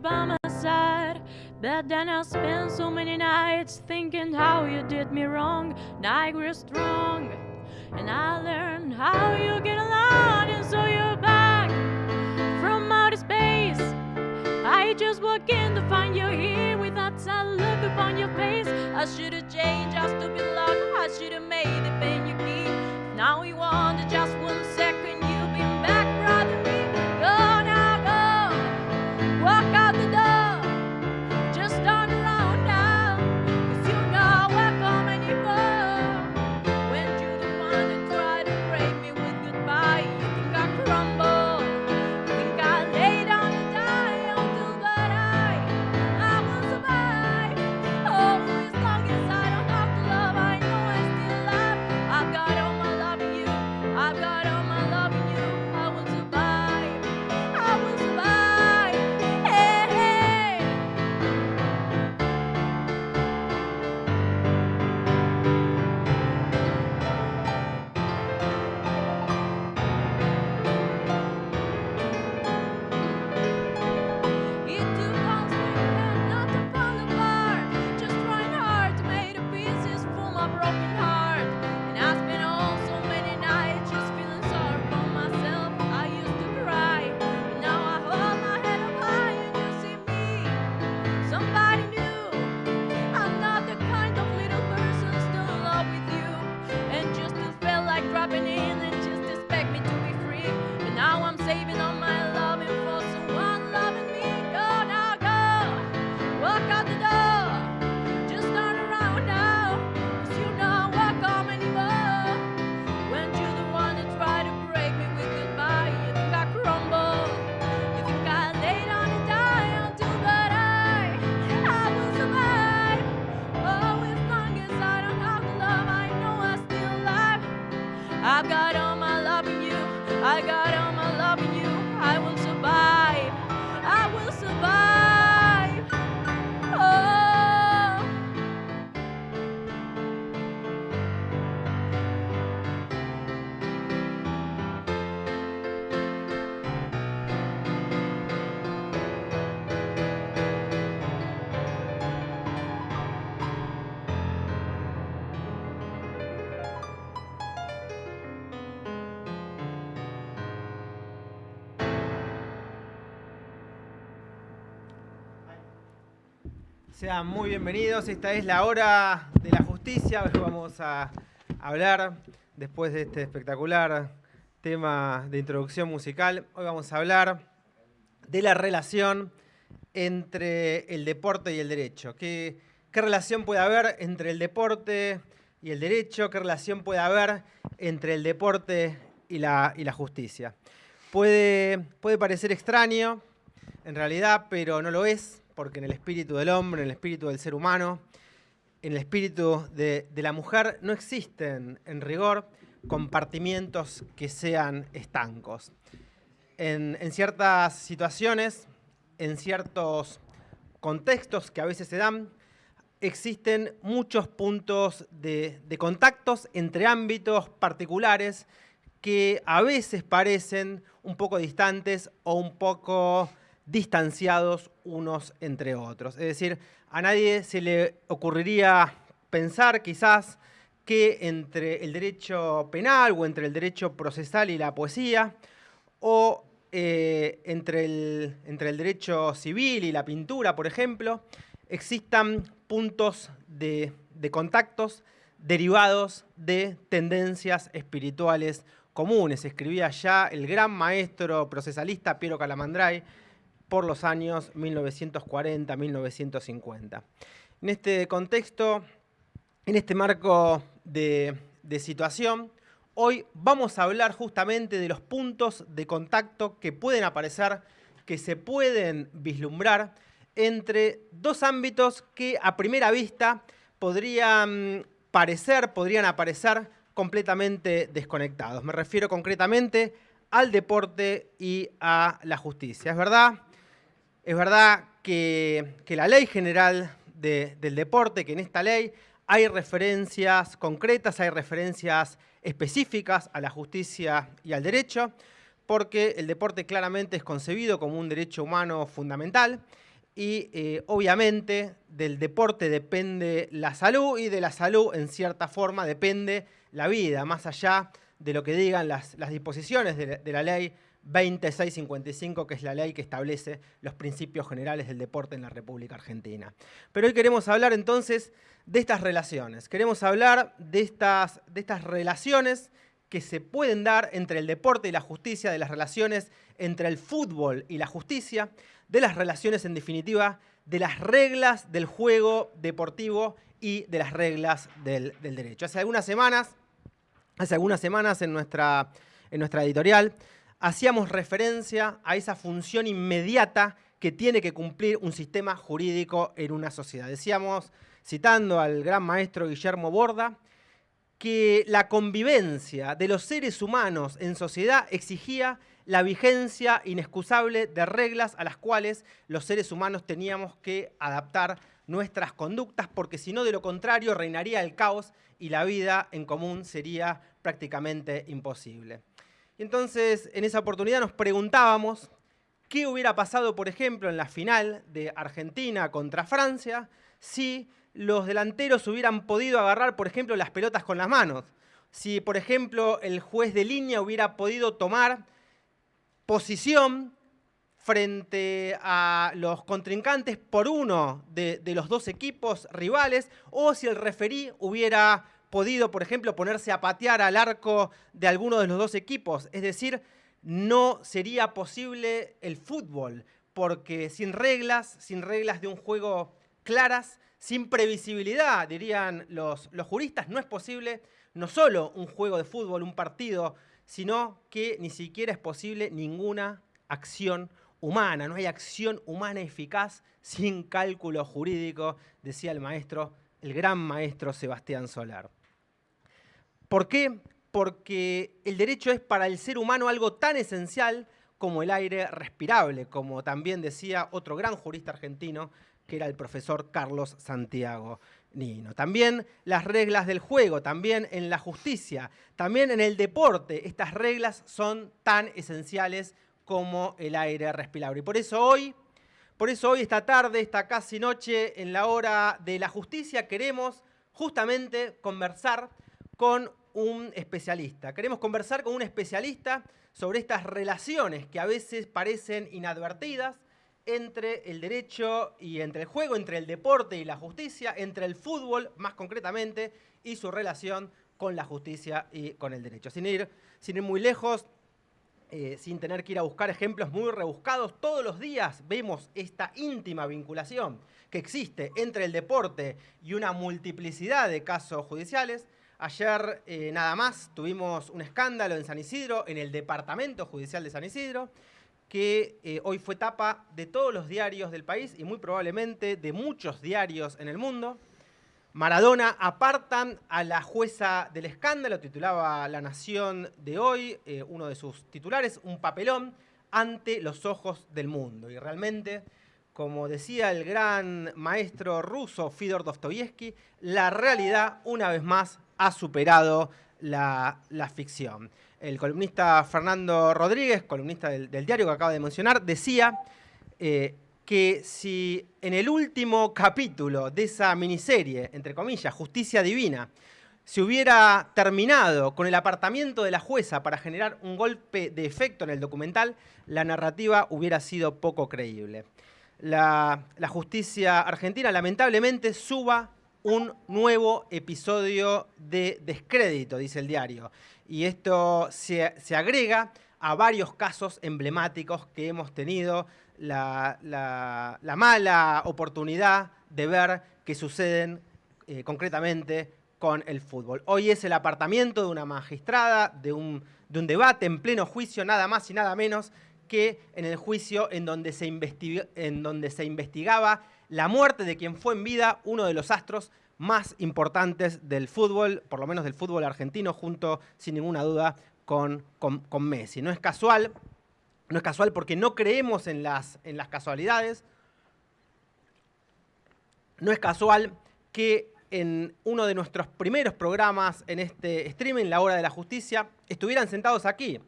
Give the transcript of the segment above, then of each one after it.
by my side. But then I spent so many nights thinking how you did me wrong. And I grew strong, and I learned how you get along. And so you're back from outer space. I just walk in to find you here with that sad look upon your face. I should've changed our stupid luck. I should've made the pain you keep. Now you want to just 1 second. You've been back, brother me. Go now, go. Walk out the door. Just turn around now. 'Cause you're not welcome anymore. When you're the one that tried to break me with goodbye, you think I crumble. You think I lay down and die until but I will survive. Oh, as long as I don't have to love, I know I still love. I've got all my love in you. I've got all my love in you. I will survive. I will survive. Hey, hey. It took all strength and not to fall apart. Just trying hard to make the pieces for my broken heart. And I spent all so many nights just feeling sorry for myself. I used to cry, but now I hold my head up high and you see me. Somebody new. I'm not the kind of little person still in love with you. And just still felt like dropping in and just expect me to be free. But now I'm saving all my loving for someone loving me. Go now, go. Walk out the door. Just turn around now. 'Cause you're not welcome anymore. When you're the one that tried to break me with goodbye, you think I crumble. You think I lay down and die until but I will survive. Oh, as long as I don't have to love, I know I still alive. I've got all my love in you. I got all my love in you. I will survive. I will survive. Oh. Sean muy bienvenidos, esta es la hora de la justicia. Hoy vamos a hablar, después de este espectacular tema de introducción musical, hoy vamos a hablar de la relación entre el deporte y el derecho. ¿Qué relación puede haber entre el deporte y el derecho? ¿Qué relación puede haber entre el deporte y la justicia? Puede parecer extraño, en realidad, pero no lo es. Porque en el espíritu del hombre, en el espíritu del ser humano, en el espíritu de la mujer, no existen, en rigor, compartimientos que sean estancos. En ciertas situaciones, en ciertos contextos que a veces se dan, existen muchos puntos de contactos entre ámbitos particulares que a veces parecen un poco distantes o un poco distanciados unos entre otros. Es decir, a nadie se le ocurriría pensar quizás que entre el derecho penal o entre el derecho procesal y la poesía o entre el derecho civil y la pintura, por ejemplo, existan puntos de contactos derivados de tendencias espirituales comunes. Escribía ya el gran maestro procesalista Piero Calamandrei por los años 1940-1950. En este contexto, en este marco de situación, hoy vamos a hablar justamente de los puntos de contacto que pueden aparecer, que se pueden vislumbrar entre dos ámbitos que a primera vista podrían aparecer completamente desconectados. Me refiero concretamente al deporte y a la justicia. Es verdad que la Ley General del Deporte, que en esta ley hay referencias concretas, hay referencias específicas a la justicia y al derecho, porque el deporte claramente es concebido como un derecho humano fundamental y obviamente del deporte depende la salud y de la salud en cierta forma depende la vida, más allá de lo que digan las disposiciones de la ley 2655, que es la ley que establece los principios generales del deporte en la República Argentina. Pero hoy queremos hablar entonces de estas relaciones. Queremos hablar de estas relaciones que se pueden dar entre el deporte y la justicia, de las relaciones entre el fútbol y la justicia, de las relaciones, en definitiva, de las reglas del juego deportivo y de las reglas del derecho. Hace algunas semanas en nuestra editorial hacíamos referencia a esa función inmediata que tiene que cumplir un sistema jurídico en una sociedad. Decíamos, citando al gran maestro Guillermo Borda, que la convivencia de los seres humanos en sociedad exigía la vigencia inexcusable de reglas a las cuales los seres humanos teníamos que adaptar nuestras conductas, porque si no, de lo contrario, reinaría el caos y la vida en común sería prácticamente imposible. Y entonces, en esa oportunidad nos preguntábamos qué hubiera pasado, por ejemplo, en la final de Argentina contra Francia, si los delanteros hubieran podido agarrar, por ejemplo, las pelotas con las manos. Si, por ejemplo, el juez de línea hubiera podido tomar posición frente a los contrincantes por uno de los dos equipos rivales, o si el referí hubiera podido, por ejemplo, ponerse a patear al arco de alguno de los dos equipos. Es decir, no sería posible el fútbol, porque sin reglas de un juego claras, sin previsibilidad, dirían los juristas, no es posible no solo un juego de fútbol, un partido, sino que ni siquiera es posible ninguna acción humana. No hay acción humana eficaz sin cálculo jurídico, decía el gran maestro Sebastián Solar. ¿Por qué? Porque el derecho es para el ser humano algo tan esencial como el aire respirable, como también decía otro gran jurista argentino, que era el profesor Carlos Santiago Nino. También las reglas del juego, también en la justicia, también en el deporte, estas reglas son tan esenciales como el aire respirable. Y por eso hoy, esta tarde, esta casi noche, en la hora de la justicia, queremos justamente conversar con un especialista. Queremos conversar con un especialista sobre estas relaciones que a veces parecen inadvertidas entre el derecho y entre el juego, entre el deporte y la justicia, entre el fútbol más concretamente y su relación con la justicia y con el derecho. Sin ir muy lejos, sin tener que ir a buscar ejemplos muy rebuscados, todos los días vemos esta íntima vinculación que existe entre el deporte y una multiplicidad de casos judiciales. Ayer nada más tuvimos un escándalo en San Isidro, en el Departamento Judicial de San Isidro, que hoy fue tapa de todos los diarios del país y muy probablemente de muchos diarios en el mundo. Maradona apartan a la jueza del escándalo, titulaba La Nación de hoy, uno de sus titulares, un papelón ante los ojos del mundo. Y realmente, como decía el gran maestro ruso Fyodor Dostoyevsky, la realidad una vez más ha superado la ficción. El columnista Fernando Rodríguez, columnista del diario que acaba de mencionar, decía que si en el último capítulo de esa miniserie, entre comillas, Justicia Divina, se hubiera terminado con el apartamiento de la jueza para generar un golpe de efecto en el documental, la narrativa hubiera sido poco creíble. La justicia argentina lamentablemente suba un nuevo episodio de descrédito, dice el diario. Y esto se agrega a varios casos emblemáticos que hemos tenido la mala oportunidad de ver que suceden concretamente con el fútbol. Hoy es el apartamiento de una magistrada, de un debate en pleno juicio, nada más y nada menos que en el juicio en donde se investigaba la muerte de quien fue en vida uno de los astros más importantes del fútbol, por lo menos del fútbol argentino, junto, sin ninguna duda, con Messi. No es casual porque no creemos en las casualidades. No es casual que en uno de nuestros primeros programas en este streaming, La Hora de la Justicia, estuvieran sentados aquí,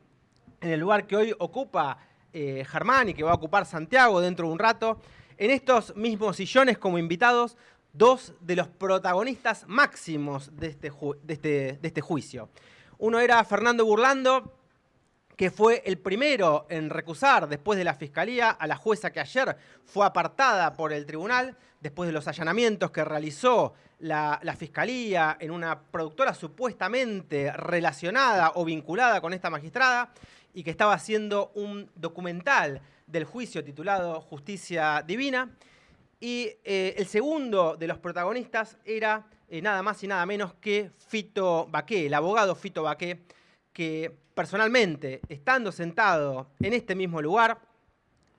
en el lugar que hoy ocupa Germán y que va a ocupar Santiago dentro de un rato, en estos mismos sillones como invitados dos de los protagonistas máximos de este juicio. Uno era Fernando Burlando, que fue el primero en recusar después de la Fiscalía a la jueza que ayer fue apartada por el tribunal, después de los allanamientos que realizó la Fiscalía en una productora supuestamente relacionada o vinculada con esta magistrada y que estaba haciendo un documental del juicio titulado Justicia Divina. Y el segundo de los protagonistas era nada más y nada menos que Fito Baqué, el abogado Fito Baqué, que personalmente, estando sentado en este mismo lugar,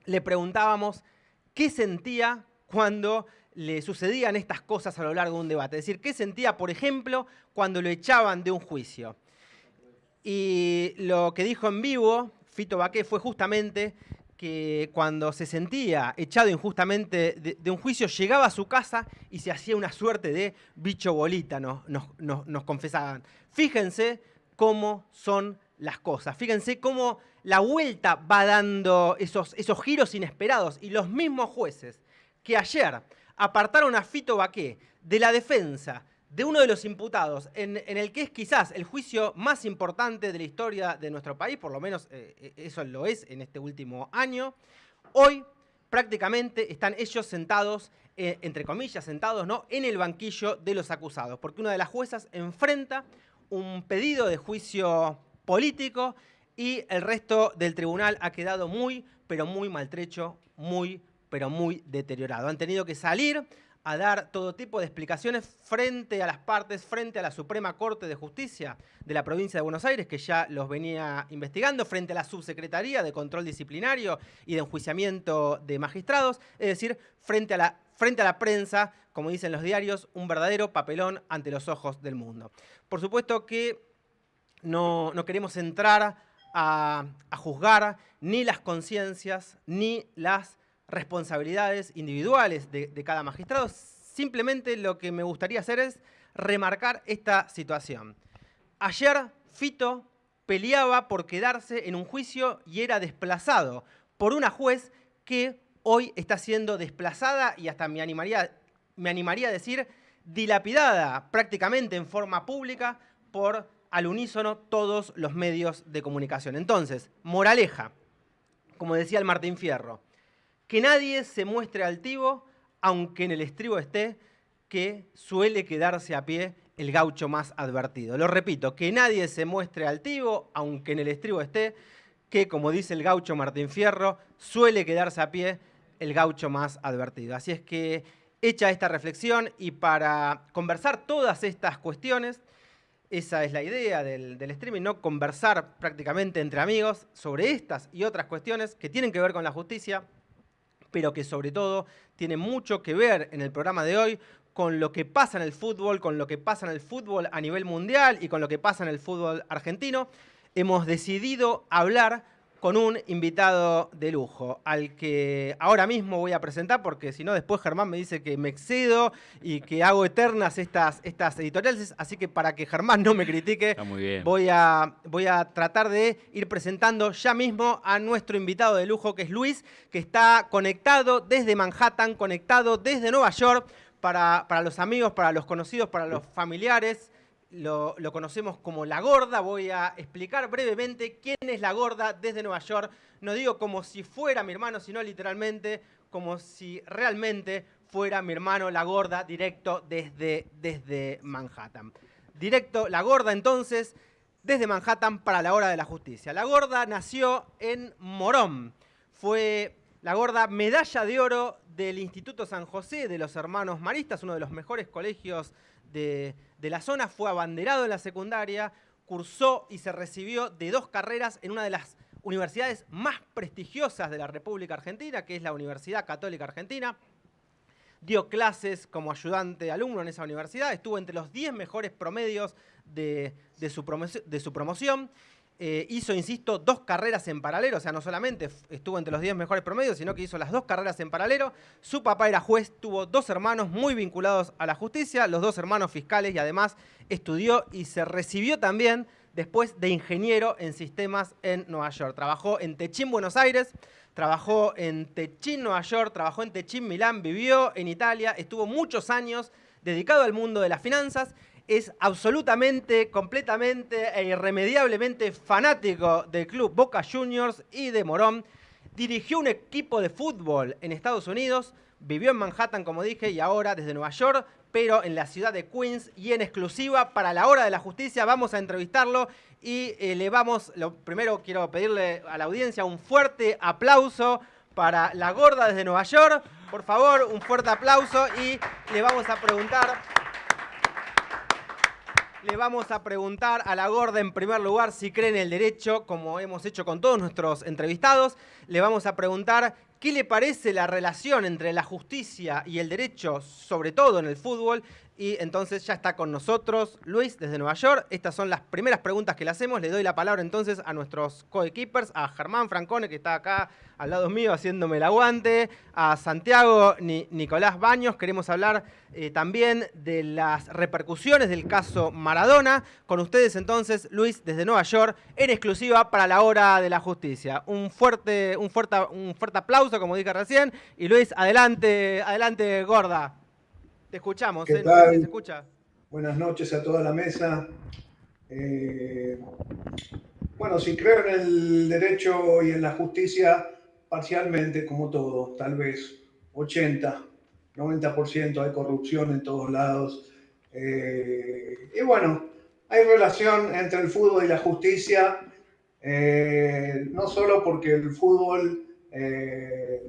le preguntábamos qué sentía cuando le sucedían estas cosas a lo largo de un debate. Es decir, qué sentía, por ejemplo, cuando lo echaban de un juicio. Y lo que dijo en vivo Fito Baqué fue justamente que cuando se sentía echado injustamente de un juicio, llegaba a su casa y se hacía una suerte de bicho bolita, nos confesaban. Fíjense cómo son las cosas, fíjense cómo la vuelta va dando esos giros inesperados, y los mismos jueces que ayer apartaron a Fito Baqué de la defensa de uno de los imputados en el que es quizás el juicio más importante de la historia de nuestro país, por lo menos eso lo es en este último año, hoy prácticamente están ellos sentados, entre comillas sentados, ¿no?, en el banquillo de los acusados, porque una de las juezas enfrenta un pedido de juicio político y el resto del tribunal ha quedado muy, pero muy maltrecho, muy, pero muy deteriorado. Han tenido que salir a dar todo tipo de explicaciones frente a las partes, frente a la Suprema Corte de Justicia de la provincia de Buenos Aires, que ya los venía investigando, frente a la Subsecretaría de Control Disciplinario y de Enjuiciamiento de Magistrados, es decir, frente a la prensa, como dicen los diarios, un verdadero papelón ante los ojos del mundo. Por supuesto que no queremos entrar a juzgar ni las conciencias ni las responsabilidades individuales de cada magistrado. Simplemente lo que me gustaría hacer es remarcar esta situación. Ayer Fito peleaba por quedarse en un juicio y era desplazado por una juez que hoy está siendo desplazada y hasta me animaría a decir dilapidada prácticamente en forma pública por al unísono todos los medios de comunicación. Entonces, moraleja, como decía el Martín Fierro, que nadie se muestre altivo, aunque en el estribo esté, que suele quedarse a pie el gaucho más advertido. Lo repito, que nadie se muestre altivo, aunque en el estribo esté, que, como dice el gaucho Martín Fierro, suele quedarse a pie el gaucho más advertido. Así es que, hecha esta reflexión y para conversar todas estas cuestiones, esa es la idea del streaming, ¿no? Conversar prácticamente entre amigos sobre estas y otras cuestiones que tienen que ver con la justicia, pero que sobre todo tiene mucho que ver en el programa de hoy con lo que pasa en el fútbol, con lo que pasa en el fútbol a nivel mundial y con lo que pasa en el fútbol argentino. Hemos decidido hablar con un invitado de lujo, al que ahora mismo voy a presentar, porque si no después Germán me dice que me excedo y que hago eternas estas editoriales, así que para que Germán no me critique, Está muy bien. voy a tratar de ir presentando ya mismo a nuestro invitado de lujo, que es Luis, que está conectado desde Manhattan, conectado desde Nueva York, para los amigos, para los conocidos, para los familiares. Lo conocemos como La Gorda. Voy a explicar brevemente quién es La Gorda desde Nueva York. No digo como si fuera mi hermano, sino literalmente como si realmente fuera mi hermano La Gorda, directo desde Manhattan. Directo La Gorda, entonces, desde Manhattan para la hora de la justicia. La Gorda nació en Morón. Fue La Gorda medalla de oro del Instituto San José de los Hermanos Maristas, uno de los mejores colegios de la zona. Fue abanderado en la secundaria, cursó y se recibió de 2 carreras en una de las universidades más prestigiosas de la República Argentina, que es la Universidad Católica Argentina. Dio clases como ayudante alumno en esa universidad, estuvo entre los 10 mejores promedios de su promoción. Hizo, insisto, 2 carreras en paralelo, o sea, no solamente estuvo entre los 10 mejores promedios, sino que hizo las 2 carreras en paralelo. Su papá era juez, tuvo 2 hermanos muy vinculados a la justicia, los 2 hermanos fiscales, y además estudió y se recibió también después de ingeniero en sistemas en Nueva York. Trabajó en Techin, Buenos Aires, trabajó en Techin, Nueva York, trabajó en Techin, Milán, vivió en Italia, estuvo muchos años dedicado al mundo de las finanzas. Es absolutamente, completamente e irremediablemente fanático del club Boca Juniors y de Morón. Dirigió un equipo de fútbol en Estados Unidos, vivió en Manhattan, como dije, y ahora desde Nueva York, pero en la ciudad de Queens, y en exclusiva para la Hora de la Justicia vamos a entrevistarlo y lo primero quiero pedirle a la audiencia un fuerte aplauso para la Gorda desde Nueva York. Por favor, un fuerte aplauso y le vamos a preguntar a la Gorda en primer lugar si cree en el derecho, como hemos hecho con todos nuestros entrevistados. Le vamos a preguntar qué le parece la relación entre la justicia y el derecho, sobre todo en el fútbol. Y entonces ya está con nosotros Luis desde Nueva York. Estas son las primeras preguntas que le hacemos. Le doy la palabra entonces a nuestros coequippers, a Germán Francone, que está acá al lado mío haciéndome el aguante, a Santiago Nicolás Baños. Queremos hablar también de las repercusiones del caso Maradona. Con ustedes entonces, Luis desde Nueva York, en exclusiva para la Hora de la Justicia. Un fuerte aplauso, como dije recién. Y Luis, adelante, Gorda. Te escuchamos, ¿Qué no sé si tal? se escucha. Buenas noches a toda la mesa. Bueno, si creo en el derecho y en la justicia, parcialmente, como todo, tal vez 80, 90% hay corrupción en todos lados. Y bueno, hay relación entre el fútbol y la justicia, no solo porque el fútbol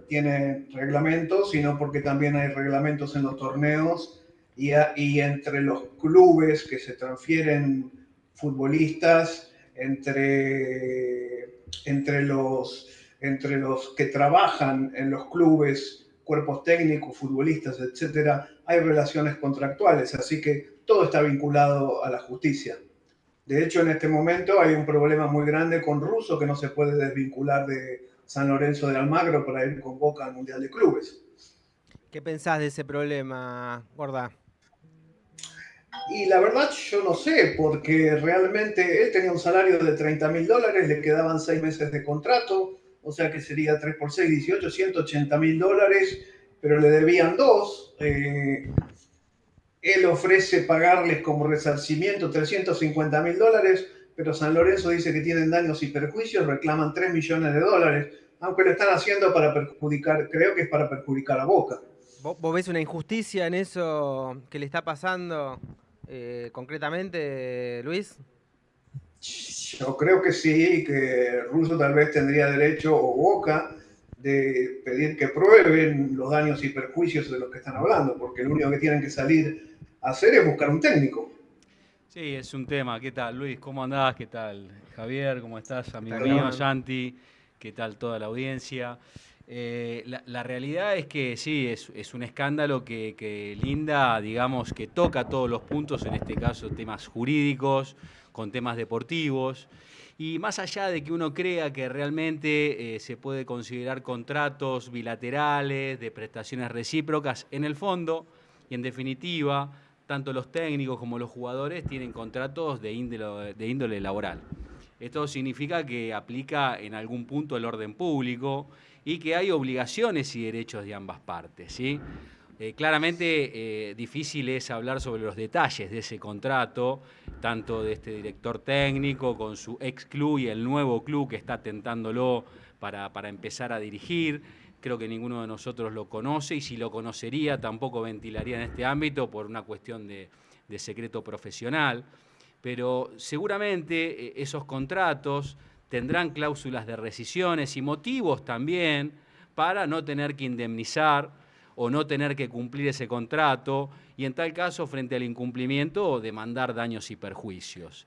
tiene reglamentos, sino porque también hay reglamentos en los torneos y entre los clubes que se transfieren futbolistas, entre los que trabajan en los clubes, cuerpos técnicos, futbolistas, etcétera, hay relaciones contractuales, así que todo está vinculado a la justicia. De hecho, en este momento hay un problema muy grande con Russo que no se puede desvincular de San Lorenzo de Almagro para ir con Boca al Mundial de Clubes. ¿Qué pensás de ese problema, Gorda? Y la verdad yo no sé, porque realmente él tenía un salario de $30.000, le quedaban 6 meses de contrato, o sea que sería 3 por 6, 18, $180.000, pero le debían 2. Él ofrece pagarles como resarcimiento $350.000, pero San Lorenzo dice que tienen daños y perjuicios, reclaman $3 millones, aunque lo están haciendo para perjudicar, creo que es para perjudicar a Boca. ¿Vos ves una injusticia en eso que le está pasando concretamente, Luis? Yo creo que sí, que Russo tal vez tendría derecho, o Boca, de pedir que prueben los daños y perjuicios de los que están hablando, porque lo único que tienen que salir a hacer es buscar un técnico. Sí, es un tema. ¿Qué tal, Luis? ¿Cómo andás? ¿Qué tal, Javier? ¿Cómo estás, amigo Está bien. mío? Santi, ¿qué tal toda la audiencia? La realidad es que sí, es un escándalo que linda, digamos, que toca todos los puntos, en este caso temas jurídicos, con temas deportivos. Y más allá de que uno crea que realmente se puede considerar contratos bilaterales, de prestaciones recíprocas, en el fondo y en definitiva, tanto los técnicos como los jugadores tienen contratos de índole laboral. Esto significa que aplica en algún punto el orden público y que hay obligaciones y derechos de ambas partes, ¿sí? Claramente difícil es hablar sobre los detalles de ese contrato, tanto de este director técnico con su ex club y el nuevo club que está tentándolo para empezar a dirigir. Creo que ninguno de nosotros lo conoce y si lo conocería tampoco ventilaría en este ámbito por una cuestión de secreto profesional. Pero seguramente esos contratos tendrán cláusulas de rescisiones y motivos también para no tener que indemnizar o no tener que cumplir ese contrato y en tal caso frente al incumplimiento demandar daños y perjuicios.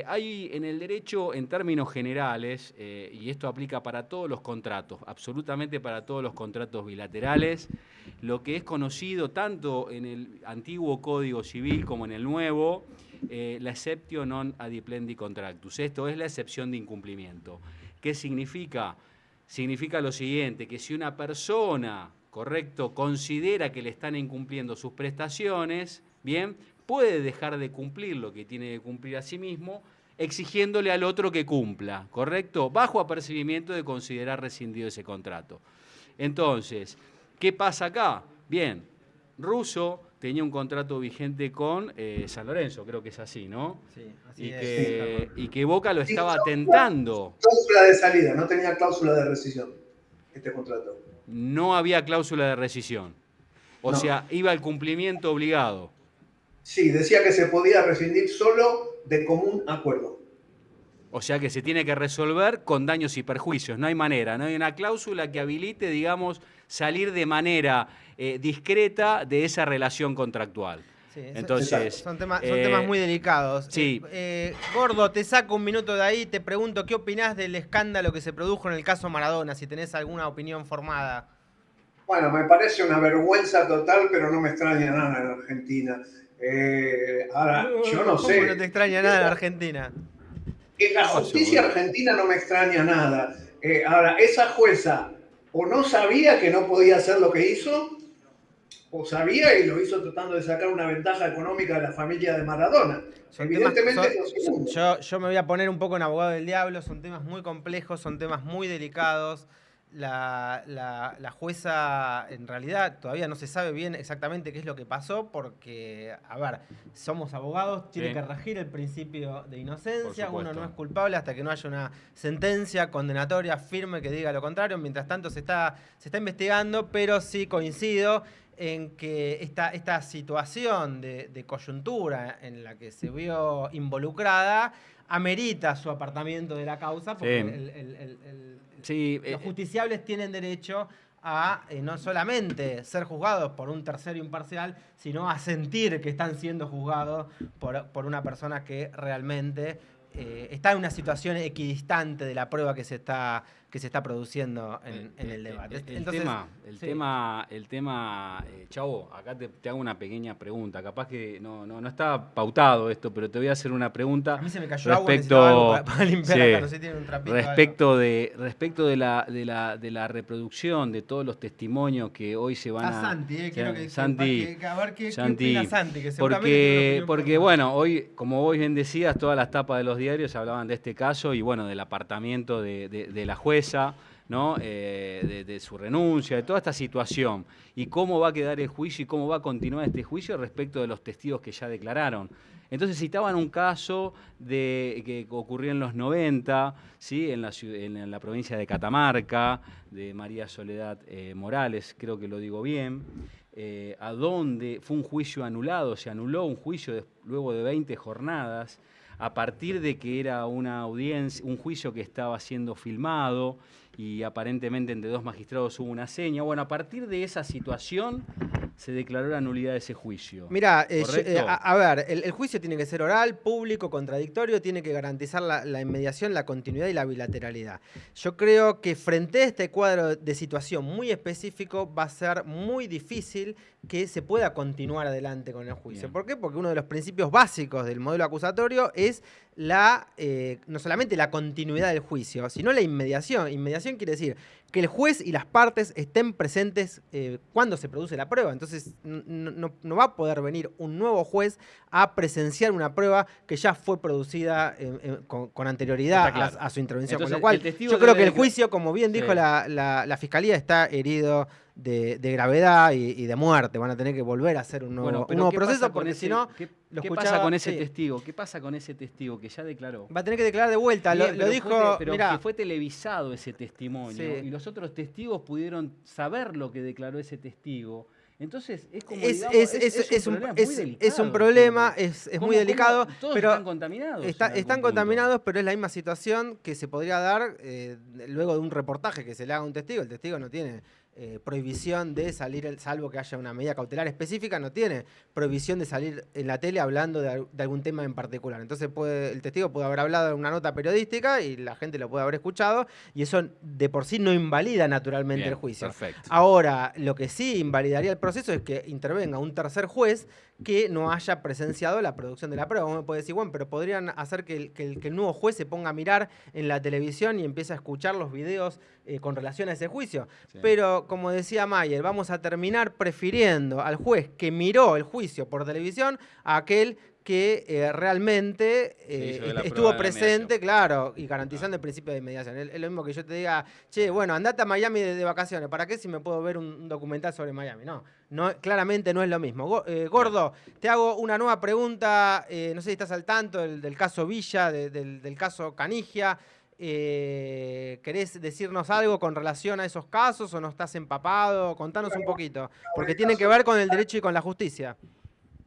Hay en el derecho, en términos generales, y esto aplica para todos los contratos, absolutamente para todos los contratos bilaterales, lo que es conocido tanto en el antiguo Código Civil como en el nuevo, la exceptio non adiplendi contractus. Esto es la excepción de incumplimiento. ¿Qué significa? Significa lo siguiente, que si una persona, correcto, considera que le están incumpliendo sus prestaciones, bien, puede dejar de cumplir lo que tiene que cumplir a sí mismo exigiéndole al otro que cumpla, ¿correcto? Bajo apercibimiento de considerar rescindido ese contrato. Entonces, ¿qué pasa acá? Bien, Russo tenía un contrato vigente con San Lorenzo, creo que es así, ¿no? Sí, así Y que Boca lo estaba tentando. Cláusula de salida, no tenía cláusula de rescisión este contrato. No había cláusula de rescisión. O No. sea, iba al cumplimiento obligado. Sí, decía que se podía rescindir solo de común acuerdo. O sea que se tiene que resolver con daños y perjuicios. No hay manera, no hay una cláusula que habilite, digamos, salir de manera discreta de esa relación contractual. Sí, Entonces, son temas muy delicados. Sí. Gordo, te saco un minuto de ahí, te pregunto, ¿qué opinás del escándalo que se produjo en el caso Maradona? Si tenés alguna opinión formada. Bueno, me parece una vergüenza total, pero no me extraña nada en Argentina. Ahora, yo no sé. ¿Cómo no te extraña nada en Argentina? En la justicia argentina no me extraña nada. Ahora, esa jueza o no sabía que no podía hacer lo que hizo, o sabía y lo hizo tratando de sacar una ventaja económica de la familia de Maradona. Evidentemente, yo me voy a poner un poco en abogado del diablo, son temas muy complejos, son temas muy delicados. La jueza en realidad todavía no se sabe bien exactamente qué es lo que pasó porque, a ver, somos abogados, tiene que regir el principio de inocencia, uno no es culpable hasta que no haya una sentencia condenatoria firme que diga lo contrario. Mientras tanto se está investigando, pero sí coincido en que esta situación de coyuntura en la que se vio involucrada amerita su apartamiento de la causa porque los justiciables tienen derecho a no solamente ser juzgados por un tercero imparcial, sino a sentir que están siendo juzgados por una persona que realmente está en una situación equidistante de la prueba que se está produciendo en el debate. El tema, Chavo, acá te hago una pequeña pregunta. Capaz que no está pautado esto, pero te voy a hacer una pregunta. A mí se me cayó agua, para limpiar acá, no sé si tiene un trapito. Respecto de la reproducción de todos los testimonios que hoy se van a... Santi, quiero que a ver qué opina Santi, que seguramente porque bueno, hoy, como vos bien decías, todas las tapas de los diarios hablaban de este caso y bueno, del apartamiento de la jueza, ¿no? De su renuncia, de toda esta situación y cómo va a quedar el juicio y cómo va a continuar este juicio respecto de los testigos que ya declararon. Entonces citaban un caso que ocurrió en los 90, ¿sí? en la provincia de Catamarca, de María Soledad Morales, creo que lo digo bien, a donde fue un juicio anulado, se anuló un juicio luego de 20 jornadas, a partir de que era una audiencia, un juicio que estaba siendo filmado y aparentemente entre dos magistrados hubo una seña. Bueno, a partir de esa situación se declaró la nulidad de ese juicio. Mirá, a ver, el juicio tiene que ser oral, público, contradictorio, tiene que garantizar la inmediación, la continuidad y la bilateralidad. Yo creo que frente a este cuadro de situación muy específico va a ser muy difícil que se pueda continuar adelante con el juicio. Bien. ¿Por qué? Porque uno de los principios básicos del modelo acusatorio es no solamente la continuidad del juicio, sino la inmediación. Inmediación quiere decir que el juez y las partes estén presentes cuando se produce la prueba. Entonces no va a poder venir un nuevo juez a presenciar una prueba que ya fue producida con anterioridad a su intervención. Entonces, con lo cual, yo creo que el juicio, como bien dijo la Fiscalía, está herido de gravedad y de muerte. Van a tener que volver a hacer un nuevo proceso porque si no... ¿Qué pasa con ese testigo? ¿Qué pasa con ese testigo que ya declaró? Va a tener que declarar de vuelta. Bien, lo dijo... Pero que fue televisado ese testimonio y los otros testigos pudieron saber lo que declaró ese testigo. Entonces es como es un problema, es muy delicado. Todos pero están contaminados. Están contaminados, pero es la misma situación que se podría dar luego de un reportaje que se le haga a un testigo. El testigo no tiene prohibición de salir, salvo que haya una medida cautelar específica, no tiene prohibición de salir en la tele hablando de algún tema en particular. Entonces el testigo puede haber hablado en una nota periodística y la gente lo puede haber escuchado y eso de por sí no invalida naturalmente el juicio. Perfecto. Ahora, lo que sí invalidaría el proceso es que intervenga un tercer juez que no haya presenciado la producción de la prueba. Uno puede decir, bueno, pero podrían hacer que el nuevo juez se ponga a mirar en la televisión y empiece a escuchar los videos con relación a ese juicio. Sí. Pero, como decía Mayer, vamos a terminar prefiriendo al juez que miró el juicio por televisión a aquel que realmente hizo de la estuvo prueba de la presente, mediación. claro, y garantizando el principio de mediación. Es lo mismo que yo te diga, che, bueno, andate a Miami de vacaciones, ¿para qué si me puedo ver un documental sobre Miami? No, claramente no es lo mismo. Gordo, te hago una nueva pregunta, no sé si estás al tanto del caso Villa, del caso Canigia. ¿Querés decirnos algo con relación a esos casos o no estás empapado? Contanos un poquito, porque tienen que ver con el derecho y con la justicia.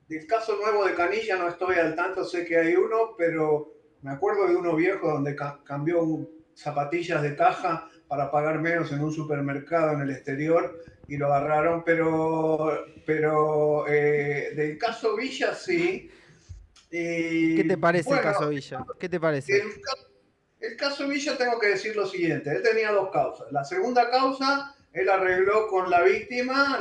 Del caso nuevo de Canilla no estoy al tanto, sé que hay uno, pero me acuerdo de uno viejo donde cambió zapatillas de caja para pagar menos en un supermercado en el exterior y lo agarraron, pero del caso Villa sí. ¿Qué te parece el Bueno, caso Villa? ¿Qué te parece? el caso Villa tengo que decir lo siguiente, él tenía dos causas. La segunda causa, él arregló con la víctima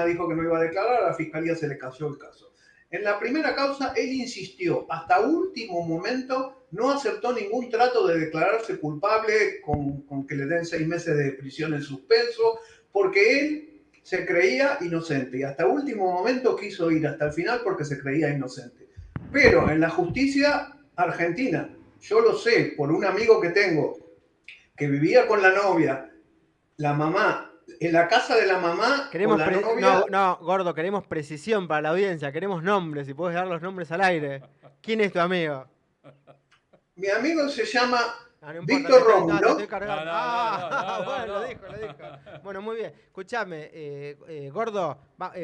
dijo que no iba a declarar, a la fiscalía se le cayó el caso. En la primera causa, él insistió, hasta último momento, no aceptó ningún trato de declararse culpable con que le den 6 meses de prisión en suspenso, porque él se creía inocente y hasta último momento quiso ir hasta el final porque se creía inocente. Pero en la justicia argentina, yo lo sé por un amigo que tengo que vivía con la novia, la mamá, en la casa de la mamá, con la novia. No, Gordo, queremos precisión para la audiencia, queremos nombres, si puedes dar los nombres al aire. ¿Quién es tu amigo? Mi amigo se llama No importa, Víctor Rómulo. te estoy cargando. Bueno, no. lo dijo. Bueno, muy bien. Escuchame, Gordo,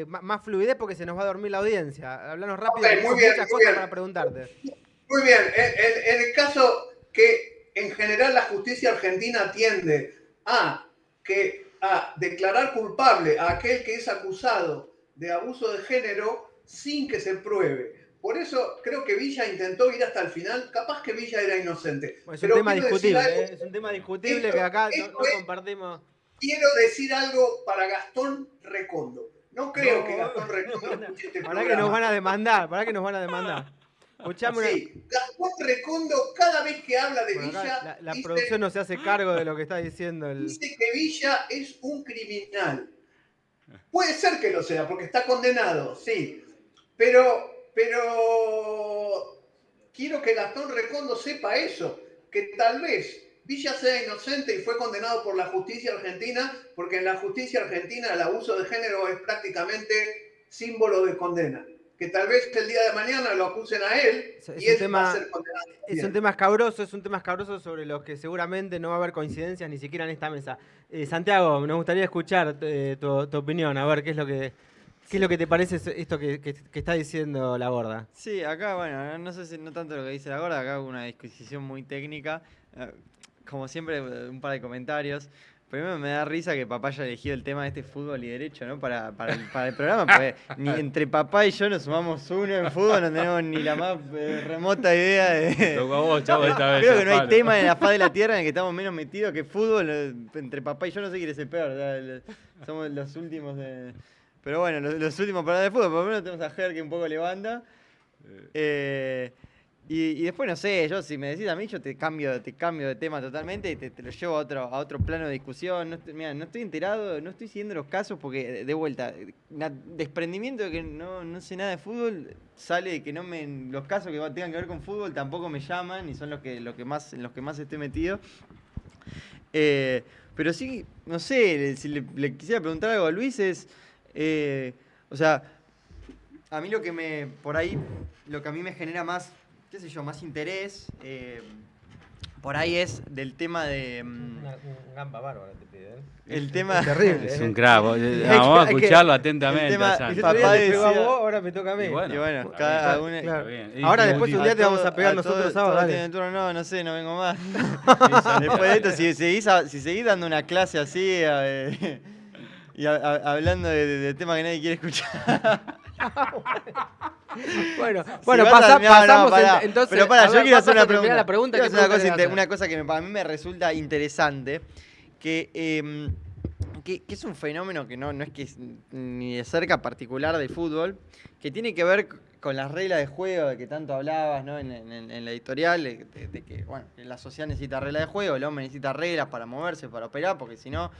más fluidez porque se nos va a dormir la audiencia. Hablanos rápido, Okay, tenemos muchas cosas para preguntarte. Muy bien, en el caso que en general la justicia argentina tiende a declarar culpable a aquel que es acusado de abuso de género sin que se pruebe. Por eso creo que Villa intentó ir hasta el final. Capaz que Villa era inocente. Es un tema discutible, es un tema discutible que acá no compartimos. Quiero decir algo para Gastón Recondo. No creo que Gastón Recondo escuche este Para programa. que nos van a demandar. Escuchame sí, Gastón Recondo cada vez que habla de Villa... La producción no se hace cargo de lo que está diciendo. Dice que Villa es un criminal. Puede ser que lo sea, porque está condenado, sí. Pero quiero que Gastón Recondo sepa eso, que tal vez Villa sea inocente y fue condenado por la justicia argentina, porque en la justicia argentina el abuso de género es prácticamente símbolo de condena. Que tal vez el día de mañana lo acusen a él y él va a ser condenado. Es un tema escabroso sobre los que seguramente no va a haber coincidencias ni siquiera en esta mesa. Santiago, nos gustaría escuchar tu opinión, a ver qué es lo que te parece esto que está diciendo la Gorda. Sí, acá, bueno, no sé si no tanto lo que dice la Gorda, acá hubo una discusión muy técnica. Como siempre, un par de comentarios. Primero me da risa que papá haya elegido el tema de este fútbol y derecho, ¿no? Para el programa, porque ni entre papá y yo nos sumamos uno en fútbol, no tenemos ni la más remota idea de... Tocó a vos, chavo, esta vez. Creo que no hay tema en la faz de la tierra en el que estamos menos metidos que fútbol. Entre papá y yo no sé quién es el peor. O sea, somos los últimos de... Pero bueno, los últimos para de fútbol. Por lo menos tenemos a Ger que un poco levanta. Y después, no sé, yo si me decís a mí, yo te cambio de tema totalmente y te lo llevo a otro plano de discusión. No estoy enterado, no estoy siguiendo los casos porque, de vuelta, desprendimiento de que no sé nada de fútbol sale de que los casos que tengan que ver con fútbol tampoco me llaman y son en los que más estoy metido. Pero sí, no sé, si le quisiera preguntar algo a Luis es, o sea, a mí lo que a mí me genera más, qué sé yo, más interés, por ahí es del tema de... Una gamba bárbara te pide, ¿eh? El tema... Es terrible. Es un crack. Vamos a escucharlo atentamente. el tema- Santi. papá te pegó a decía- vos, ahora me toca a mí. Y bueno, Y bueno, está cada bien, uno... Claro. está bien. Ahora Y después un día te vamos a pegar nosotros sábado, todos dale. tienen turno, no sé, no vengo más. Después de esto, si seguís dando una clase así y hablando de temas que nadie quiere escuchar... Bueno, pasamos entonces. Pero para, yo quiero hacer una pregunta. pregunta. Quiero hacer una cosa que a mí me resulta interesante, que es un fenómeno que no es que es ni de cerca particular de fútbol, que tiene que ver con las reglas de juego de que tanto hablabas, ¿no? En la editorial, de que bueno, la sociedad necesita reglas de juego, el hombre necesita reglas para moverse, para operar, porque si no,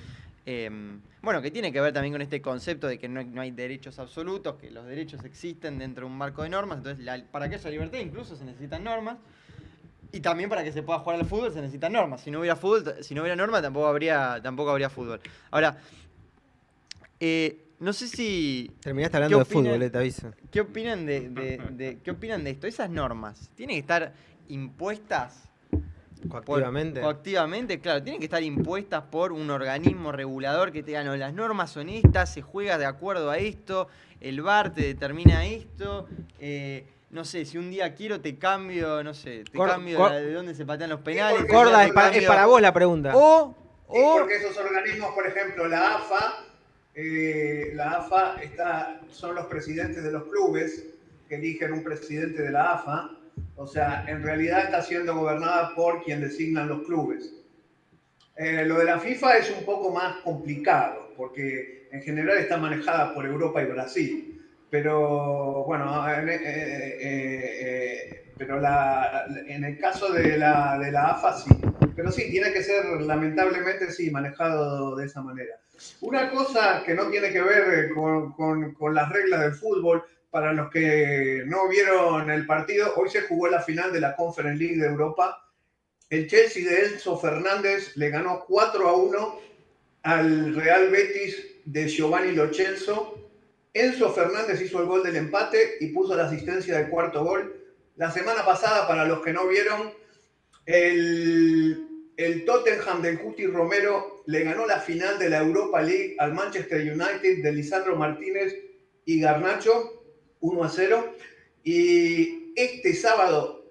bueno, que tiene que ver también con este concepto de que no hay derechos absolutos, que los derechos existen dentro de un marco de normas, entonces para que haya libertad incluso se necesitan normas. Y también para que se pueda jugar al fútbol se necesitan normas. Si no hubiera fútbol, si no hubiera normas, tampoco habría fútbol. Ahora, no sé si. Terminaste hablando de fútbol, te aviso. ¿Qué opinan qué opinan de esto? Esas normas, ¿tienen que estar impuestas Coactivamente. coactivamente? Claro, tienen que estar impuestas por un organismo regulador que te diga, no, las normas son estas, se juega de acuerdo a esto, el VAR te determina esto, no sé, si un día quiero te cambio, no sé, de dónde se patean los penales. Gorda, es para vos la pregunta. Porque esos organismos, por ejemplo, la AFA son los presidentes de los clubes que eligen un presidente de la AFA. O sea, en realidad está siendo gobernada por quien designan los clubes. Lo de la FIFA es un poco más complicado, porque en general está manejada por Europa y Brasil. Pero bueno, en el caso de la AFA sí. Pero sí, tiene que ser, lamentablemente, sí, manejado de esa manera. Una cosa que no tiene que ver con las reglas del fútbol, para los que no vieron el partido, hoy se jugó la final de la Conference League de Europa. El Chelsea de Enzo Fernández le ganó 4-1 al Real Betis de Giovanni Lo Celso. Enzo Fernández hizo el gol del empate y puso la asistencia del cuarto gol. La semana pasada, para los que no vieron, el Tottenham del Cuti Romero le ganó la final de la Europa League al Manchester United de Lisandro Martínez y Garnacho, 1-0. Y este sábado,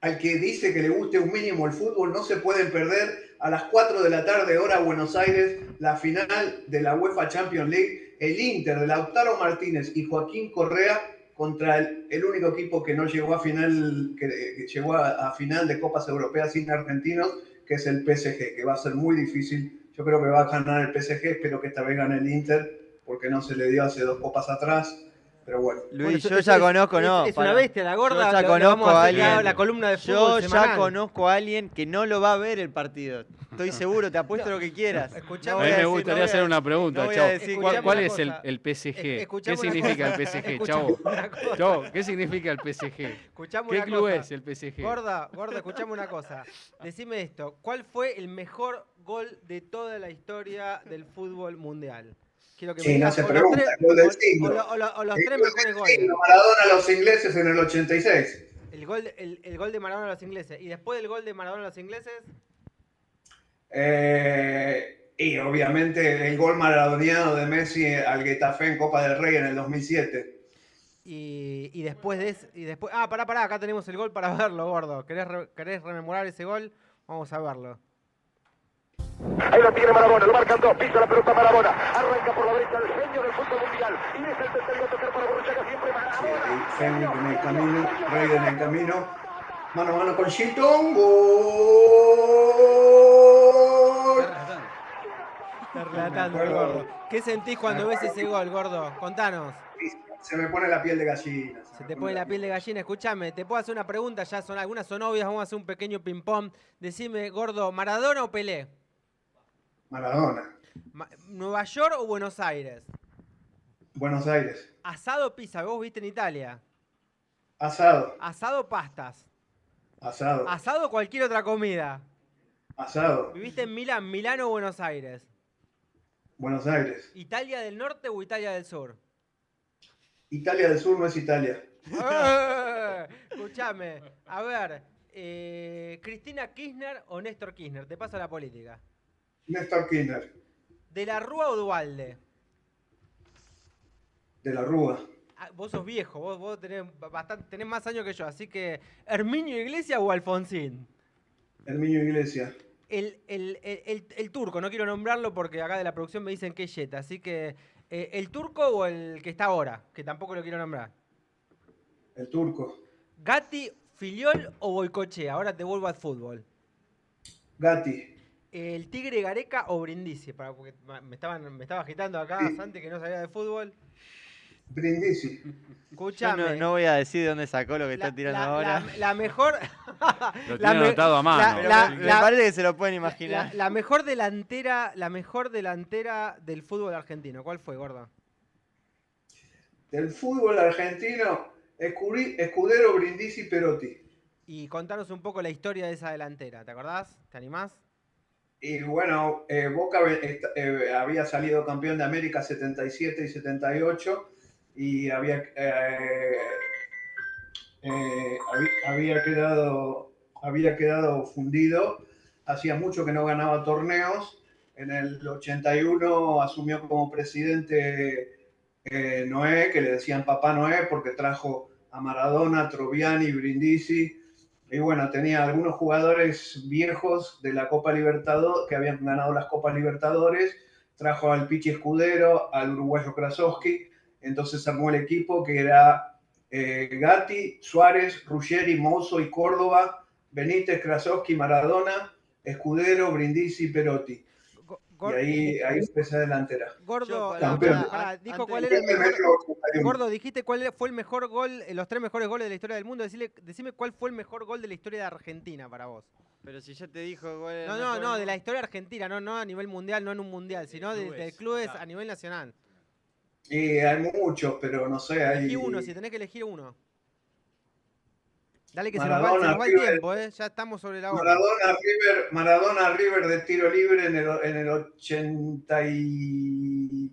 al que dice que le guste un mínimo el fútbol, no se pueden perder a las 4 de la tarde, hora Buenos Aires, la final de la UEFA Champions League. El Inter de Lautaro Martínez y Joaquín Correa contra el único equipo que no llegó a final, que llegó a final de Copas Europeas sin argentinos, que es el PSG, que va a ser muy difícil. Yo creo que va a ganar el PSG, espero que esta vez gane el Inter, porque no se le dio hace 2 copas atrás. Pero bueno. Luis, yo ya conozco, ¿no? Es una bestia, la Gorda. Yo ya conozco a alguien. La columna de fútbol Yo semanal. ya conozco a alguien que no lo va a ver el partido. Estoy seguro, te apuesto lo que quieras. A mí me gustaría hacer una pregunta, Chavo. ¿Cuál es el PSG? ¿Qué significa el PSG, Chavo? Chavo, ¿qué significa el PSG? ¿Qué club es el PSG? Gorda, escuchame una cosa. Decime esto. ¿Cuál fue el mejor gol de toda la historia del fútbol mundial? Quiero que sí, no se pregunta, el gol del siglo. O los 3 mejores goles. Maradona a los ingleses en el 86. El gol de Maradona a los ingleses. ¿Y después del gol de Maradona a los ingleses? Y obviamente el gol maradoniano de Messi al Getafe en Copa del Rey en el 2007. Y después de ese... pará, acá tenemos el gol para verlo, Gordo. ¿Querés rememorar ese gol? Vamos a verlo. Ahí lo tiene Maradona, lo marcan 2, pisa la pelota Maradona, arranca por la derecha el genio del fútbol mundial, y es el tercero a tocar para Borruchaga, siempre Maradona. Sí, genio en el camino, Rey en el camino, mano a mano con Shilton, gol. Está relatando el Gordo. ¿Qué sentís cuando ves ese gol, Gordo? Contanos. Se me pone la piel de gallina. Se te pone la piel de gallina. Escuchame, te puedo hacer una pregunta, algunas son obvias, vamos a hacer un pequeño ping-pong. Decime, Gordo, ¿Maradona o Pelé? Maradona. ¿Nueva York o Buenos Aires? Buenos Aires. ¿Asado o pizza? ¿Vos viste en Italia? Asado. ¿Asado o pastas? Asado. ¿Asado o cualquier otra comida? Asado. ¿Viviste en Milano o Buenos Aires? Buenos Aires. ¿Italia del Norte o Italia del Sur? Italia del Sur no es Italia. Escuchame, a ver, ¿Cristina Kirchner o Néstor Kirchner? Te paso a la política. Néstor Kirchner. ¿De la Rúa o Duhalde? De la Rúa. Vos sos viejo, vos tenés más años que yo, así que ¿Herminio Iglesias o Alfonsín? Herminio Iglesias. El turco, no quiero nombrarlo porque acá de la producción me dicen que es Yeta, así que ¿el turco o el que está ahora? Que tampoco lo quiero nombrar. El turco. ¿Gatti, Filiol o Boicochea? Ahora te vuelvo al fútbol. Gatti. ¿El Tigre Gareca o Brindisi? Porque me estaba agitando acá, Sí. Santi, que no sabía de fútbol. Brindisi. Yo Escuchame. no voy a decir de dónde sacó lo que está tirando ahora. La mejor. Lo tiene anotado a mano. Pero la- me parece que se lo pueden imaginar. La mejor delantera del fútbol argentino. ¿Cuál fue, gordo? Del fútbol argentino, Escudero, Brindisi, Perotti. Y contanos un poco la historia de esa delantera. ¿Te acordás? ¿Te animás? Y bueno, Boca había salido campeón de América 77 y 78 y había quedado fundido. Hacía mucho que no ganaba torneos. En el 81 asumió como presidente Noé, que le decían Papá Noé porque trajo a Maradona, Troviani, Brindisi. Y bueno, tenía algunos jugadores viejos de la Copa Libertadores, que habían ganado las Copas Libertadores. Trajo al Pichi Escudero, al uruguayo Krasowski. Entonces armó el equipo que era Gatti, Suárez, Ruggeri, Mozo y Córdoba, Benítez, Krasowski, Maradona, Escudero, Brindisi, Perotti. Y ahí fue esa delantera. Gordo, Campeón. dijo Antes- cuál era el Campeón del mejor. Metro 81. Gordo, dijiste cuál fue el mejor gol, los 3 mejores goles de la historia del mundo. Decime cuál fue el mejor gol de la historia de Argentina para vos. Pero si ya te dijo cuál era No, el no, mejor, no, de la historia argentina, no a nivel mundial, no en un mundial, sino clubes, de clubes claro. a nivel nacional. Y hay muchos, pero no sé. Elegí uno, si tenés que elegir uno. Dale que se Maradona, nos va el River. tiempo, ya estamos sobre la hora. Maradona River de tiro libre en el 80 y...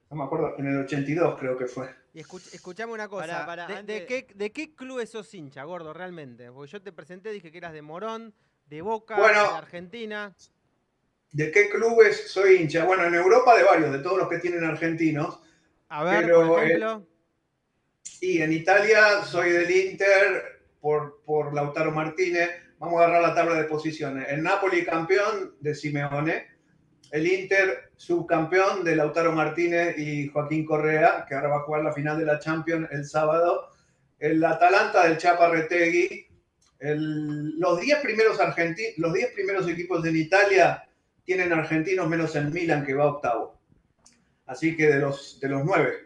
No me acuerdo, en el 82 creo que fue. Y escuchame una cosa, Pará, ¿de antes- qué clubes sos hincha, gordo, realmente? Porque yo te presenté, dije que eras de Morón, de Boca, Bueno. de Argentina. ¿De qué clubes soy hincha? Bueno, en Europa de varios, de todos los que tienen argentinos. A ver, Pero, por ejemplo. Y en Italia soy del Inter por Lautaro Martínez. Vamos a agarrar la tabla de posiciones. El Napoli campeón de Simeone. El Inter subcampeón de Lautaro Martínez y Joaquín Correa, que ahora va a jugar la final de la Champions el sábado. El Atalanta del Chapa Retegui. Los 10 primeros equipos en Italia tienen argentinos menos el Milan, que va octavo. Así que de los 9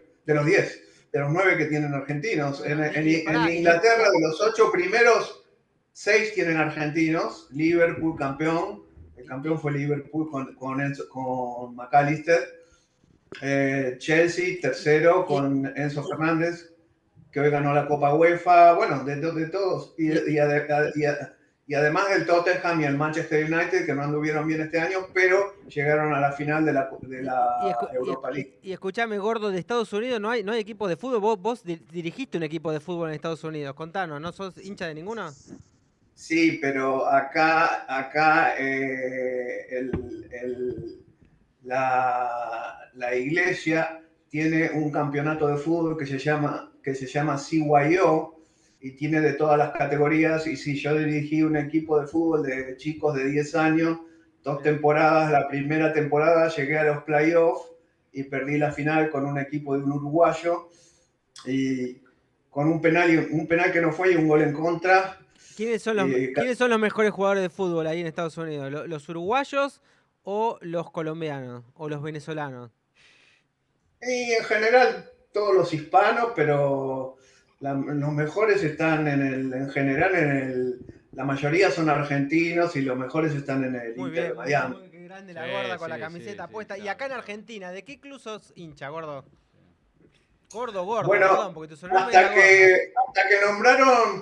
que tienen argentinos. En Inglaterra, de los 8 primeros, 6 tienen argentinos. Liverpool campeón. El campeón fue Liverpool con McAllister. Chelsea, tercero, con Enzo Fernández, que hoy ganó la Copa UEFA. Bueno, de todos. Y además el Tottenham y el Manchester United, que no anduvieron bien este año, pero llegaron a la final de la Europa League. Y escuchame, gordo, de Estados Unidos no hay equipo de fútbol. Vos dirigiste un equipo de fútbol en Estados Unidos. Contanos, ¿no sos hincha de ninguno? Sí, pero acá la iglesia tiene un campeonato de fútbol que se llama CYO y tiene de todas las categorías. Y sí, yo dirigí un equipo de fútbol de chicos de 10 años, 2 temporadas. La primera temporada llegué a los playoffs y perdí la final con un equipo de un uruguayo y con un penal que no fue y un gol en contra. ¿Quiénes son los mejores jugadores de fútbol ahí en Estados Unidos? ¿Los uruguayos o los colombianos o los venezolanos? Y en general todos los hispanos, pero los mejores están la mayoría son argentinos y los mejores están en el Inter de Miami. Qué grande la gorda con la camiseta puesta. sí, Y acá en claro. Argentina, ¿de qué club sos hincha, gordo? Gordo, Bueno, perdón, porque tu sobrenombre hasta era gordo. que nombraron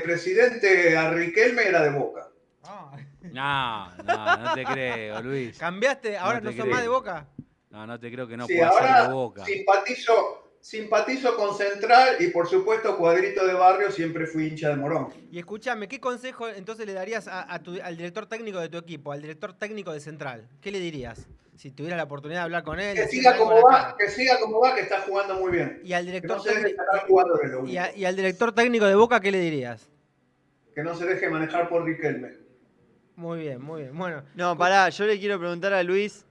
presidente a Riquelme era de Boca. No te creo, Luis. ¿Cambiaste? ¿Ahora no te sos más de creo. Boca? No te creo que no Sí, pueda ser ahora de Boca. simpatizo con Central y por supuesto Cuadrito de Barrio, siempre fui hincha de Morón. Y escúchame, ¿qué consejo entonces le darías al director técnico de tu equipo, al director técnico de Central? ¿Qué le dirías? Si tuvieras la oportunidad de hablar con él. Que decirle siga algo como en la va, cara. que está jugando muy bien. Y al Que director no se deje técnico sacar jugadores, lo único. y al director técnico de Boca, ¿qué le dirías? Que no se deje manejar por Riquelme. Muy bien, muy bien. Bueno, No, pará, yo le quiero preguntar a Luis.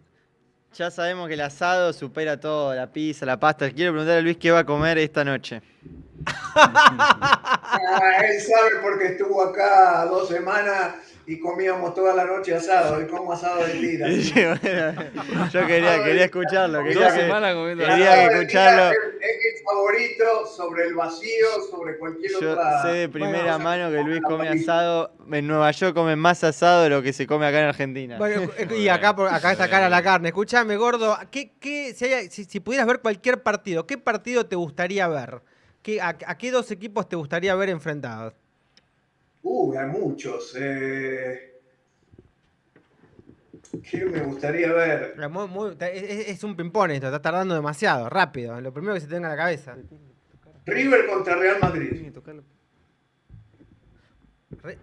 Ya sabemos que el asado supera todo, la pizza, la pasta. Quiero preguntar a Luis qué va a comer esta noche. Él sabe porque estuvo acá 2 semanas y comíamos toda la noche asado. Y como asado de tira. Yo quería escucharlo. Dos Quería semanas comiendo quería Asado que de escucharlo. tira es el favorito sobre el vacío, sobre cualquier Yo otra. sé de primera cosa mano que Luis la come parrilla. asado. En Nueva York comen más asado de lo que se come acá en Argentina. Bueno, y acá está cara la carne. Escuchame, gordo, si pudieras ver cualquier partido, ¿qué partido te gustaría ver? ¿A qué dos equipos te gustaría ver enfrentados? Hay muchos. ¿Qué me gustaría ver? Es un ping-pong esto, está tardando demasiado, rápido. Lo primero que se te venga a la cabeza. River contra Real Madrid.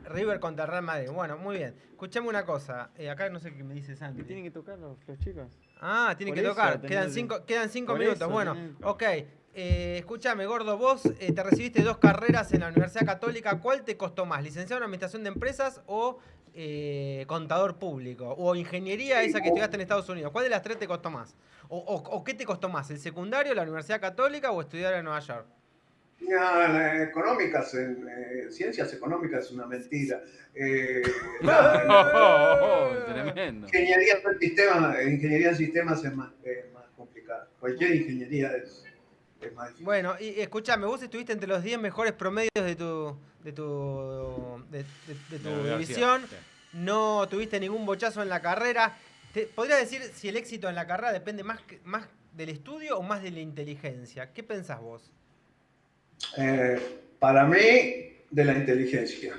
River contra Real Madrid. Bueno, muy bien. Escuchame una cosa. Acá no sé qué me dice Santi. Tienen que tocar los chicos. Ah, tienen Por que eso tocar. tenés- Quedan cinco por minutos. eso Bueno, tenés- ok. Escuchame, gordo, vos te recibiste 2 carreras en la Universidad Católica. ¿Cuál te costó más? ¿Licenciado en Administración de Empresas o contador público? ¿O ingeniería esa que estudiaste en Estados Unidos? ¿Cuál de las 3 te costó más? ¿O qué te costó más? ¿El secundario, la Universidad Católica o estudiar en Nueva York? Económicas, ciencias económicas es una mentira. Tremendo. Ingeniería en sistemas es más complicada. Cualquier ingeniería es más difícil. Bueno, y escuchame, vos estuviste entre los 10 mejores promedios de tu De la división. universidad, sí. No tuviste ningún bochazo en la carrera. ¿Podrías decir si el éxito en la carrera depende más del estudio o más de la inteligencia? ¿Qué pensás vos? Para mí, de la inteligencia.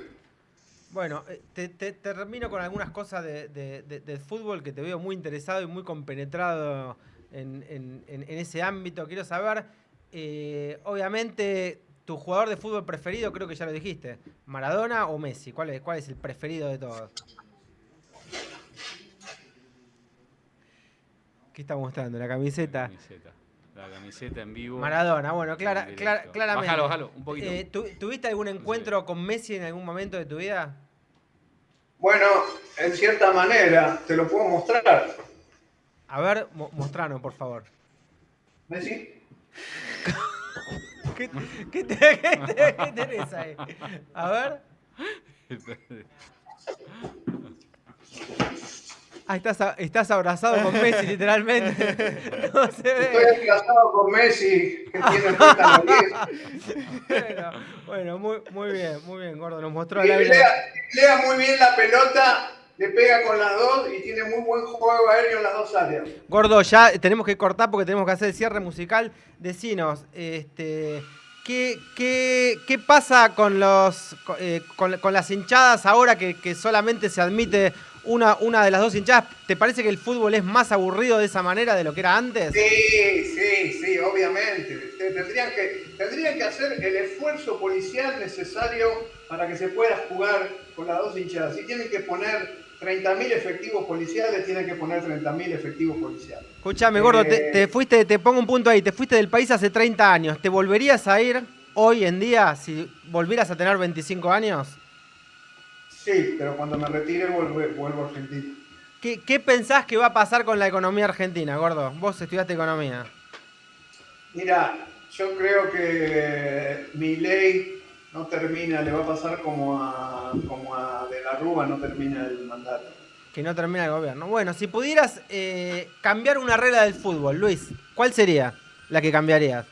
Bueno, te termino con algunas cosas del fútbol que te veo muy interesado y muy compenetrado en ese ámbito. Quiero saber, obviamente, tu jugador de fútbol preferido, creo que ya lo dijiste, ¿Maradona o Messi? ¿Cuál es el preferido de todos? ¿Qué está mostrando? ¿La camiseta? La camiseta en vivo. Maradona, bueno, En directo. claramente. Bájalo, un poquito. ¿Tuviste algún encuentro con Messi en algún momento de tu vida? Bueno, en cierta manera, te lo puedo mostrar. A ver, mostranos, por favor. ¿Messi? ¿Qué tenés ahí? A ver. Ah, estás abrazado con Messi, literalmente. No se ve. Estoy casado con Messi, que tiene 30 10. Bueno, muy bien, gordo. Nos mostró Y al aire. lea muy bien la pelota, le pega con las dos y tiene muy buen juego aéreo en las dos áreas. Gordo, ya tenemos que cortar porque tenemos que hacer el cierre musical. Decinos, ¿qué pasa con con las hinchadas ahora que solamente se admite una de las dos hinchadas? ¿Te parece que el fútbol es más aburrido de esa manera de lo que era antes? Sí, obviamente. Tendrían que hacer el esfuerzo policial necesario para que se pueda jugar con las dos hinchadas. Si tienen que poner 30.000 efectivos policiales, tienen que poner 30.000 efectivos policiales. Escuchame, gordo, te fuiste, te pongo un punto ahí, te fuiste del país hace 30 años. ¿Te volverías a ir hoy en día si volvieras a tener 25 años? Sí, pero cuando me retire vuelvo a Argentina. ¿Qué pensás que va a pasar con la economía argentina, gordo? Vos estudiaste economía. Mira, yo creo que Milei no termina, le va a pasar como a De la Rúa, no termina el mandato. Que no termina el gobierno. Bueno, si pudieras cambiar una regla del fútbol, Luis, ¿cuál sería la que cambiarías?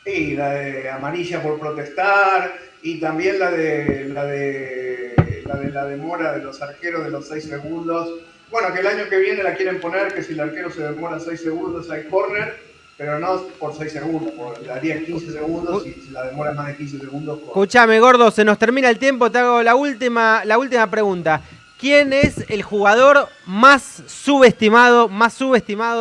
Sí, la de amarilla por protestar y también la demora de los arqueros de los 6 segundos. Bueno, que el año que viene la quieren poner que si el arquero se demora 6 segundos hay córner, pero no por 6 segundos, le daría 15 segundos y si la demora más de 15 segundos. Escuchame, gordo, se nos termina el tiempo, te hago la última pregunta. ¿Quién es el jugador más subestimado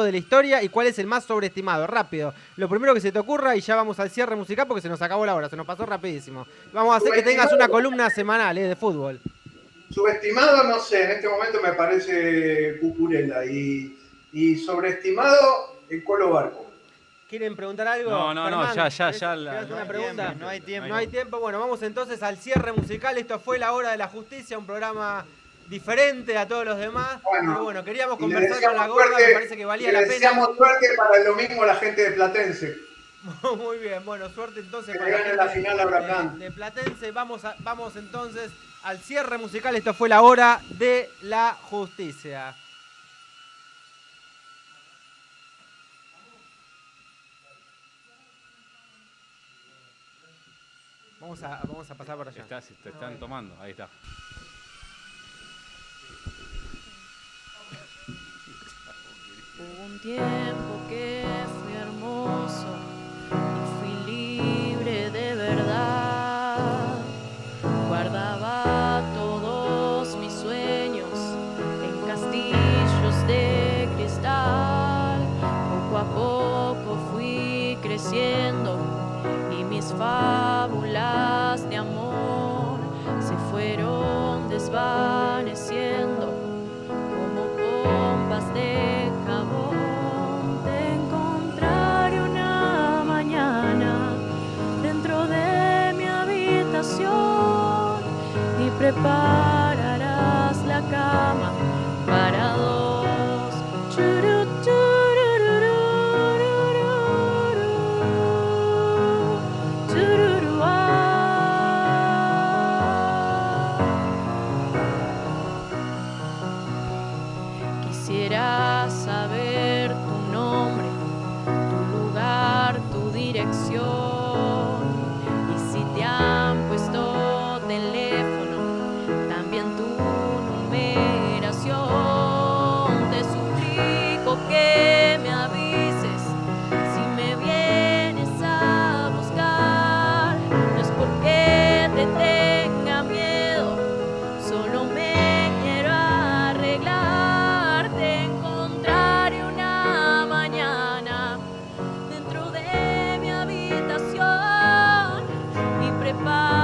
de la historia y cuál es el más sobreestimado? Rápido, lo primero que se te ocurra y ya vamos al cierre musical porque se nos acabó la hora, se nos pasó rapidísimo. Vamos a hacer que tengas una columna semanal de fútbol. Subestimado, no sé, en este momento me parece Cucurella y sobreestimado el Colo Barco. ¿Quieren preguntar algo? No, Germán, ya. ¿querés una pregunta? No hay tiempo. No hay tiempo. Bueno, vamos entonces al cierre musical. Esto fue La Hora de la Justicia, un programa diferente a todos los demás. Pero bueno, queríamos conversar con la gorda, me parece que valía la Le pena. deseamos suerte para el domingo a la gente de Platense. Muy bien, bueno, suerte entonces Que para gane la final a Huracán. de Platense. Vamos entonces al cierre musical. Esto fue la hora de la justicia. Vamos a pasar por allá. Te están tomando, ahí está. Hubo un tiempo que fui hermoso y fui libre de verdad. Guardaba todos mis sueños en castillos de cristal. Poco a poco fui creciendo y mis fábulas de amor se fueron desvaneciendo como pompas de jabón. Te encontraré una mañana dentro de mi habitación y prepararás la cama para dos. Churu, churururu, chururu, Quisiera saber tu nombre, tu lugar, tu dirección. Y si te han puesto teléfono, también tu numeración. Te suplico que me avises si me vienes a buscar. No es porque te tenga miedo, solo me quiero arreglar. Te encontraré una mañana dentro de mi habitación y prepara